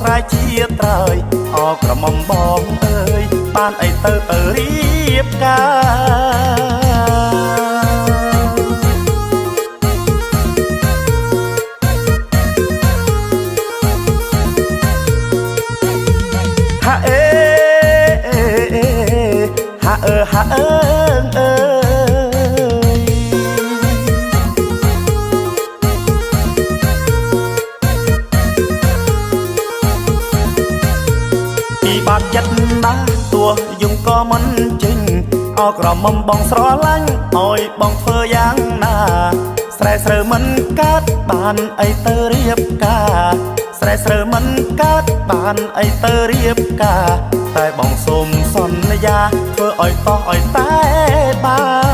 ស្រ័យជាត្រើយអោក្រមុំបងអើយបានអីទៅរៀបការហាអេហាអើអើបាត់ចិត្តណាស់ទោះយំក៏មិនចេញអោក្រមុំបងស្រឡាញ់អោយបងធ្វើយ៉ាងណាស្រែស្រើមិនកើតបានអីទៅរៀបការស្រែស្រើមិនកើតបានអីទៅរៀបការតែបងសូមសន្យាធ្វើអោយតោះអោយតែបាន